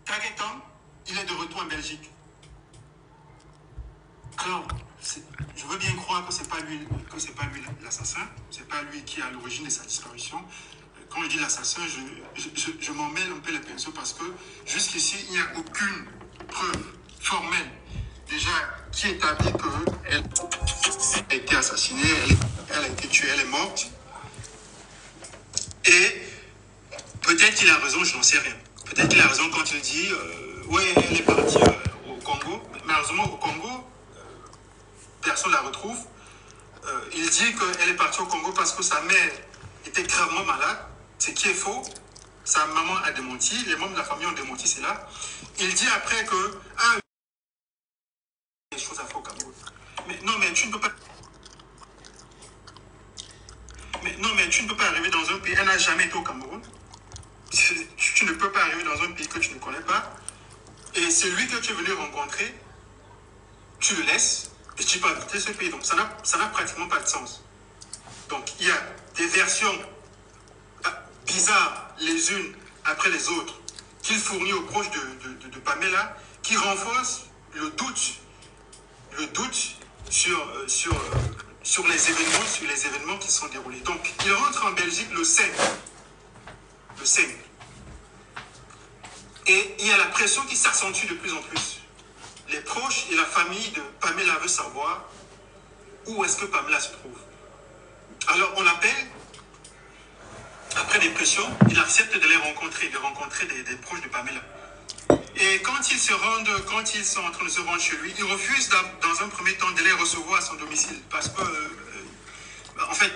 Kagetan, il est de retour en Belgique. Alors, je veux bien croire que ce n'est pas lui l'assassin, ce n'est pas lui qui est à l'origine de sa disparition. Quand je dis l'assassin, je m'en mêle un peu les pinceaux parce que jusqu'ici, il n'y a aucune preuve formelle déjà qui établit qu'elle a été assassinée, elle a été tuée, elle est morte. Et peut-être qu'il a raison, je n'en sais rien. Peut-être qu'il a raison quand il dit ouais, elle est partie au Congo. Malheureusement, au Congo, personne ne la retrouve. Il dit qu'elle est partie au Congo parce que sa mère était gravement malade, ce qui est faux. Sa maman a démenti, les membres de la famille ont démenti cela. Il dit après que des choses à faire au Cameroun. Mais non, mais tu ne peux pas. Mais non, mais tu ne peux pas arriver dans un pays. Elle n'a jamais été au Cameroun. Tu ne peux pas arriver dans un pays que tu ne connais pas. Et celui que tu es venu rencontrer, tu le laisses et tu peux habiter ce pays. Donc ça n'a pratiquement pas de sens. Donc il y a des versions bizarres les unes après les autres qu'il fournit aux proches de Pamela qui renforcent le doute sur les événements qui sont déroulés. Donc il rentre en Belgique le 5. Et il y a la pression qui s'accentue de plus en plus. Les proches et la famille de Pamela veulent savoir où est-ce que Pamela se trouve. Alors on l'appelle, après des pressions, il accepte de les rencontrer, des proches de Pamela. Et quand ils sont en train de se rendre chez lui, il refuse dans un premier temps de les recevoir à son domicile. Parce que, en fait,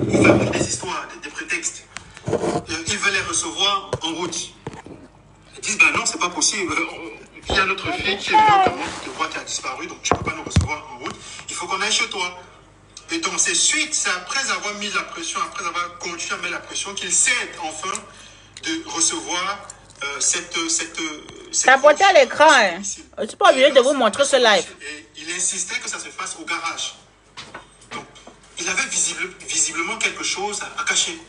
il fabrique des histoires, des prétextes. Il veut les recevoir en route. Ils disent, ben non, c'est pas possible. Il y a notre fille qui est venue au Cameroun, qui te voit, qui a disparu, donc tu ne peux pas nous recevoir en route. Il faut qu'on aille chez toi. Et donc, c'est après avoir mis la pression, après avoir continué à mettre la pression, qu'il cède enfin de recevoir T'as porté à l'écran, hein. Je ne suis pas obligé de vous montrer ce live. Et il insistait que ça se fasse au garage. Donc, il avait visiblement quelque chose à cacher.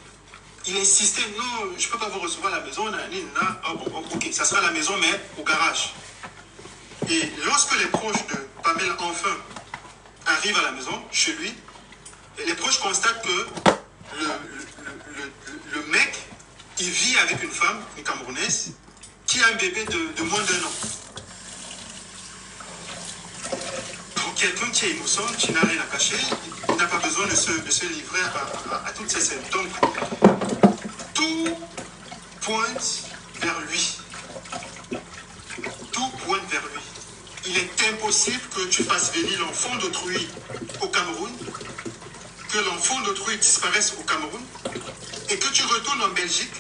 Il insistait, non, je ne peux pas vous recevoir à la maison. Ah bon, ok, ça sera à la maison, mais au garage. Et lorsque les proches de Pamela, enfin, arrivent à la maison, chez lui, les proches constatent que le mec, il vit avec une femme, une Camerounaise, qui a un bébé de moins d'1 an. Pour quelqu'un qui est innocent, qui n'a rien à cacher, il n'a pas besoin de se livrer à toutes ces scènes. Donc, tout pointe vers lui. Tout pointe vers lui. Il est impossible que tu fasses venir l'enfant d'autrui au Cameroun, que l'enfant d'autrui disparaisse au Cameroun, et que tu retournes en Belgique,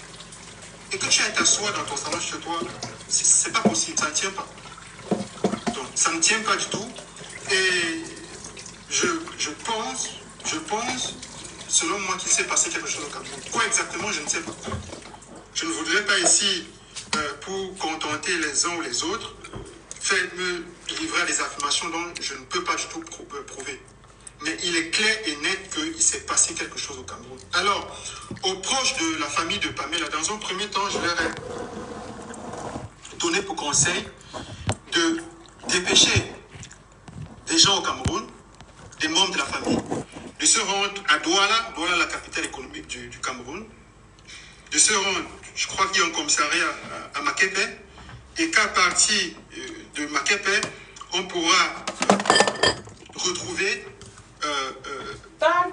et que tu ailles t'asseoir dans ton salon chez toi. C'est pas possible, ça ne tient pas. Donc, ça ne tient pas du tout. Et je pense, selon moi, qu'il s'est passé quelque chose au Cameroun. Quoi exactement, je ne sais pas. Je ne voudrais pas ici, pour contenter les uns ou les autres, me livrer à des affirmations dont je ne peux pas du tout prouver. Mais il est clair et net qu'il s'est passé quelque chose au Cameroun. Alors, aux proches de la famille de Pamela, dans un premier temps, je leur ai donné pour conseil de dépêcher des gens au Cameroun, des membres de la famille, de se rendre à Douala, la capitale économique du Cameroun, de se rendre, je crois qu'il y a un commissariat à Makepe, et qu'à partir de Makepe, on pourra retrouver, on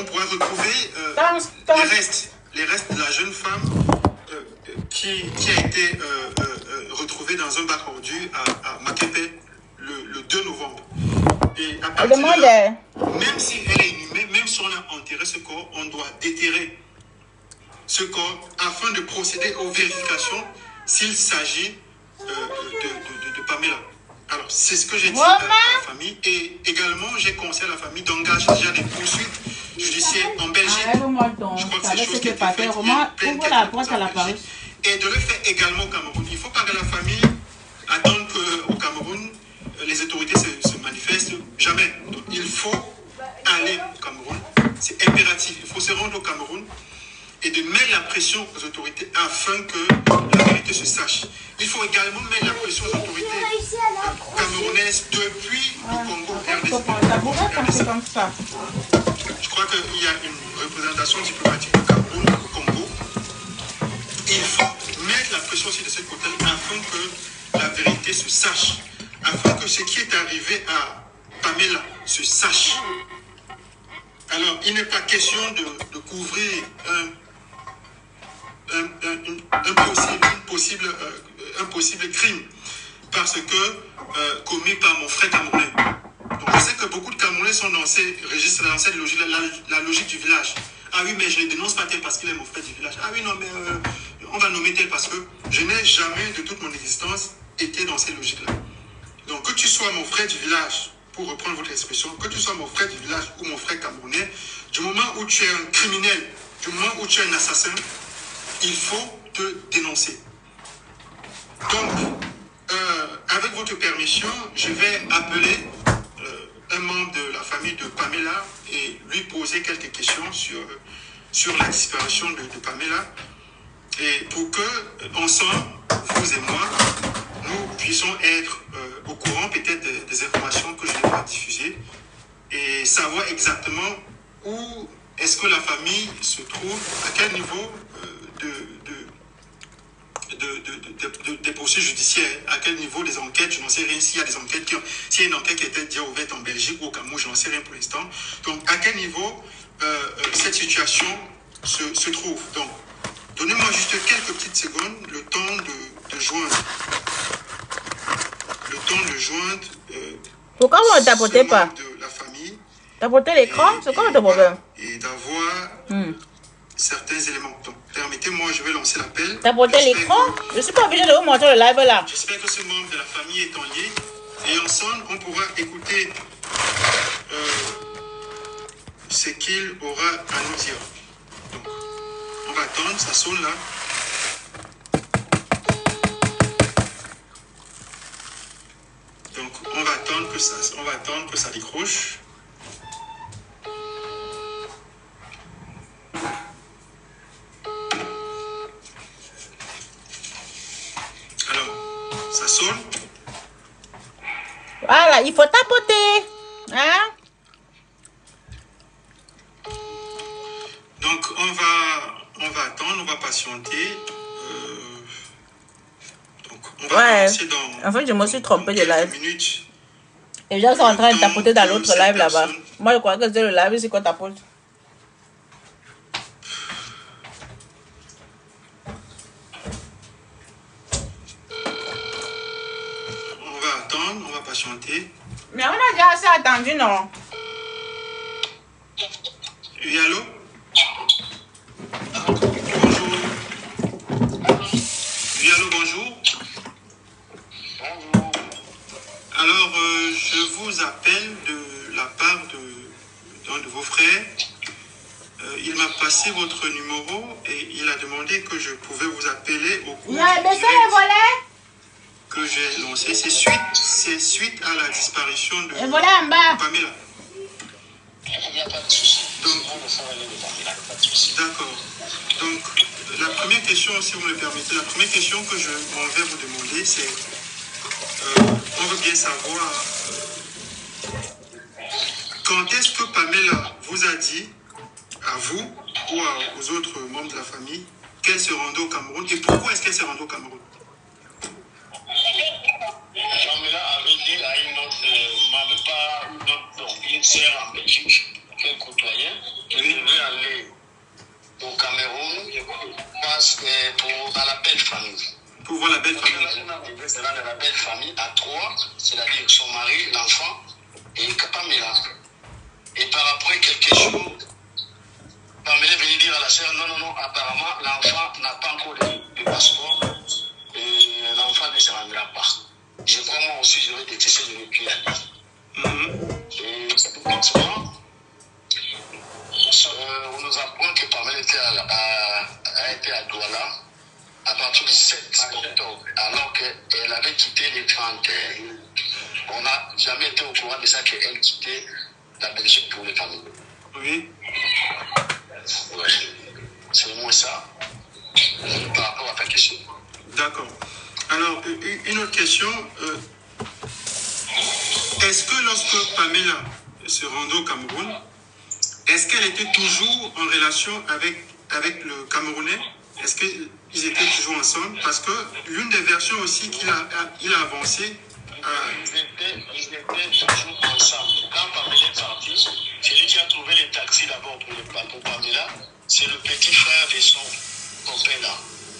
pourra retrouver les restes de la jeune femme qui a été retrouvée dans un bac ordu à Makepe le 2 novembre. Et à partir de là, même si elle est inhumée, même si on a enterré ce corps, on doit déterrer ce corps afin de procéder aux vérifications s'il s'agit de Pamela. Alors, c'est ce que j'ai dit à la famille. Et également, j'ai conseillé à la famille d'engager déjà des poursuites judiciaires en Belgique. Je crois que c'est chose qui est faite. Et de le faire également au Cameroun. Il ne faut pas que la famille attende qu'au Cameroun, les autorités se manifestent. Jamais. Donc, il faut aller au Cameroun. C'est impératif. Il faut se rendre au Cameroun et de mettre la pression aux autorités afin que la vérité se sache. également mettre la pression aux autorités camerounaises depuis le Congo RDC. Comme ça. Je crois qu'il y a une représentation diplomatique du Cameroun au Congo. Il faut mettre la pression aussi de ce côté afin que la vérité se sache, afin que ce qui est arrivé à Pamela se sache. Alors, il n'est pas question de couvrir un possible crime parce que commis par mon frère camerounais. Donc, je sais que beaucoup de Camerounais sont dans ces registres, dans cette logique, la logique du village. Ah oui, mais je ne dénonce pas tel parce qu'il est mon frère du village. Ah oui, non, mais on va nommer tel parce que je n'ai jamais de toute mon existence été dans ces logiques-là. Donc, que tu sois mon frère du village, pour reprendre votre expression, que tu sois mon frère du village ou mon frère camerounais, du moment où tu es un criminel, du moment où tu es un assassin, il faut te dénoncer. Donc, avec votre permission, je vais appeler un membre de la famille de Pamela et lui poser quelques questions sur la disparition de Pamela. Et pour que, ensemble, vous et moi, nous puissions être au courant peut-être des informations que je n'ai pas diffusées et savoir exactement où est-ce que la famille se trouve, à quel niveau des poursuites judiciaires, à quel niveau des enquêtes, je n'en sais rien, s'il y a des enquêtes s'il y a une enquête qui a été déjà ouverte en Belgique ou au Cameroun, je n'en sais rien pour l'instant. Donc, à quel niveau cette situation se trouve. Donc, donnez-moi juste quelques petites secondes, le temps de joindre. Le temps de joindre. Pourquoi vous ne tapotez pas? De la famille. Tapotez l'écran, c'est quoi le problème? Et d'avoir certains éléments. Donc, permettez-moi, je vais lancer l'appel. Tapotez l'écran? Je ne suis pas obligé de vous montrer le live là. J'espère que ce membre de la famille est en lien. Et ensemble, on pourra écouter ce qu'il aura à nous dire. Donc, on va attendre, ça sonne là. Donc, on va attendre que ça décroche. Alors, ça sonne. Voilà, il faut tapoter. Hein? Donc, on va attendre, on va patienter. Donc, on va lancer dans. En fait, je me suis trompée de live. Minutes. Les gens sont en train de tapoter dans l'autre live là-bas. Moi, je crois que c'est le live ici qu'on tapote. On va attendre, on va patienter. Mais on a déjà assez attendu, non? Oui, allô? Bonjour. Oui, allô, bonjour. Bonjour. Alors, je vous appelle de la part d'un de vos frères. Il m'a passé votre numéro et il a demandé que je pouvais vous appeler au cours du direct que j'ai lancé. C'est suite à la disparition de Pamela. Il n'y a pas de souci. D'accord. Donc, la première question, si vous me le permettez, la première question que je m'en vais vous demander, c'est on veut bien savoir quand est-ce que Pamela vous a dit, à vous ou aux autres membres de la famille, qu'elle se rendait au Cameroun et pourquoi est-ce qu'elle se rendait au Cameroun? Pamela avait dit à une autre une sœur en Belgique qu'elle côtoyait, qu'elle devait aller au Cameroun, je pense, pour la belle famille. Pour voir la belle famille. C'est là la belle famille à trois, c'est-à-dire son mari, l'enfant et Pamela. Et par après quelques jours, Pamela est venue dire à la sœur, non, apparemment l'enfant n'a pas encore le passeport et l'enfant ne se rendra pas. Je crois moi aussi j'aurais détesté de ne plus aller. Et c'est pourquoi on nous apprend que Pamela a été à Douala à partir du 7 octobre, alors qu'elle avait quitté les 30. On n'a jamais été au courant de ça qu'elle quittait la Belgique pour les familles. Oui. Ouais. C'est moins ça par rapport à ta question. D'accord. Alors, une autre question. Est-ce que lorsque Pamela se rendait au Cameroun, est-ce qu'elle était toujours en relation avec le Camerounais? Est-ce qu'ils étaient toujours ensemble? Parce que l'une des versions aussi qu'il a avancées... Ils étaient toujours ensemble. Quand Pamela est partie, celui qui a trouvé les taxis d'abord pour Pamela, c'est le petit frère de son copain là.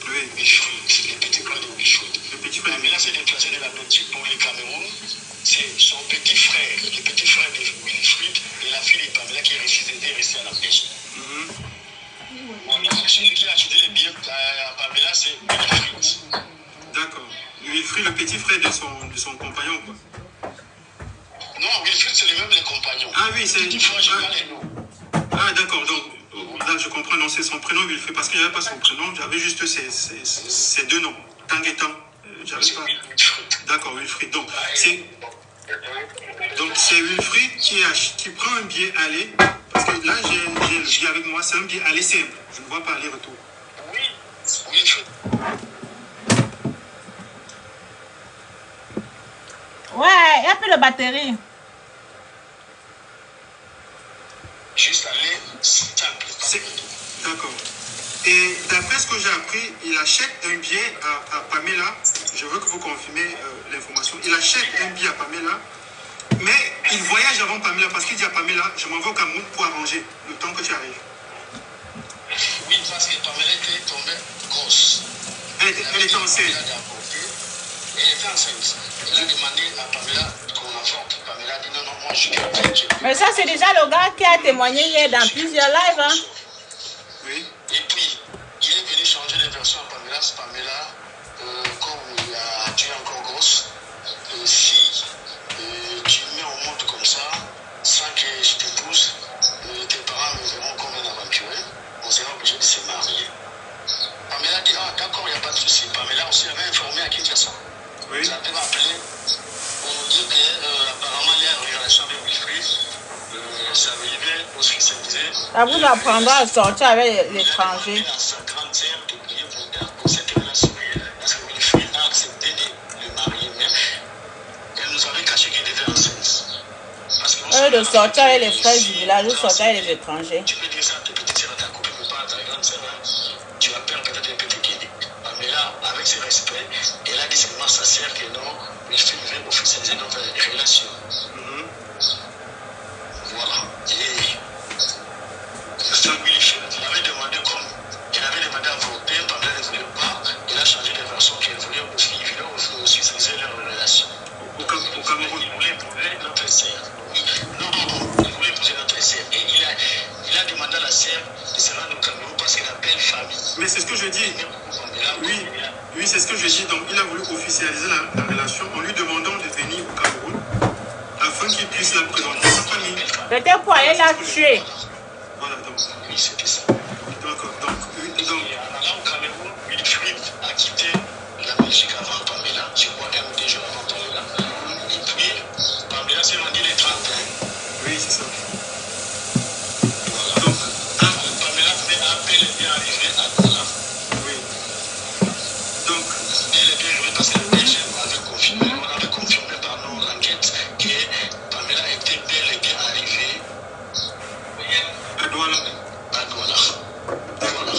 Oui. Wilfried, le petit frère de Wilfried. Le petit frère. Pamela s'est déplacée de la petite pour le Cameroun. C'est son petit frère, le petit frère de Wilfried et la fille de Pamela qui est restée à la maison. Celui qui a acheté les billets à Pamela, c'est Wilfried. D'accord. Wilfried, le petit frère de son compagnon, quoi. Non, Wilfried, c'est les mêmes les compagnons. Ah oui, c'est... Petit frère, j'ai pas les noms. Ah d'accord, donc là je comprends, non, c'est son prénom Wilfried, parce qu'il n'y avait pas son prénom, j'avais juste ces deux noms, Tanguetan. J'avais pas... D'accord, Wilfried. Donc c'est Wilfried qui prend un billet aller, parce que là j'ai le billet avec moi, c'est un billet aller simple, je ne vois pas aller-retour. Oui, Wilfried. Ouais, il n'y a plus de batterie. Juste aller simple. D'accord. Et d'après ce que j'ai appris, il achète un billet à Pamela. Je veux que vous confirmez l'information. Il achète un billet à Pamela, mais il voyage avant Pamela parce qu'il dit à Pamela, je m'en vais au Cameroun pour arranger le temps que tu arrives. Oui, parce que Pamela était tombée grosse. Elle était enceinte. Elle était enceinte. Elle a demandé à Pamela qu'on avorte. Pamela a dit non, moi je suis... Mais ça, c'est déjà le gars qui a témoigné hier dans plusieurs lives. Hein? Oui. Et puis, il est venu changer les versions à Pamela. Pamela, comme tu es encore grosse, si tu me mets au monde comme ça, sans que je t'épouse, tes parents me verront comme un aventurier. On sera obligé de se marier. Pamela dit, ah d'accord, il n'y a pas de souci. Pamela aussi avait informé à Kinshasa. Oui. Ils avaient appelé pour nous dire qu'apparemment il y a une relation avec Wilfried. Ça arrivait officialisé. Ça vous apprendra à sortir avec l'étranger. À sa grande sœur de prier pour cette relation. Parce que Wilfried a accepté de le marier même. Elle nous avait caché qu'il était enceinte. De sortir avec les frères du village, de sortir avec les étrangers. Tu peux dire ça à tes petites sœurs, à ta copine, mais pas à ta grande sœur. Tu vas perdre peut-être un petit guide. Mais là, avec ce respect, elle a dit seulement à sa sœur que non, Wilfried veut officialiser notre relation. Voilà. Et Wilfried avait demandé comme il avait demandé à voter, Pamela ne voulait pas, il a changé de version qu'il voulait officialiser leur relation. Au Cameroun. Il voulait épouser notre sœur. Non, il voulait épouser notre sœur. Et il a demandé à la sœur de se rendre au Cameroun parce qu'elle appelle famille. Mais c'est ce que je dis. Oui, c'est ce que je dis. Donc, il a voulu officialiser la relation en lui demandant de venir au Cameroun afin qu'il puisse la présenter à sa famille. Peut-être pour aller la tuer. Voilà, donc. Oui, c'était ça. D'accord, donc. Et en allant au Cameroun, Wilfried a quitté la Belgique avant Pamela. Je crois qu'un ou deux jours avant Pamela. Et puis, Pamela s'est rendue les 31. Oui, c'est ça. Voilà. Donc, Pamela a bel et bien arrivé à Douala. Oui. Donc. Elle est bien arrivée parce que le DG avait confirmé, on avait confirmé par l'enquête que Pamela était bel et bien arrivée À Douala. à Douala. Voilà.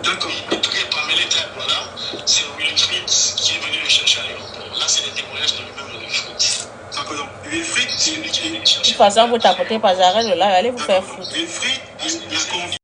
D'accord. Et puis Pamela était à Douala, c'est Wilfried qui est venu le chercher à l'aéroport. Là, c'est le témoignage de lui-même de Wilfried. D'accord, donc. Wilfried, C'est lui qui est venu De chercher. toute façon, vous tapotez pas, j'arrête de là, allez vous faire foutre. Wilfried, il a confié.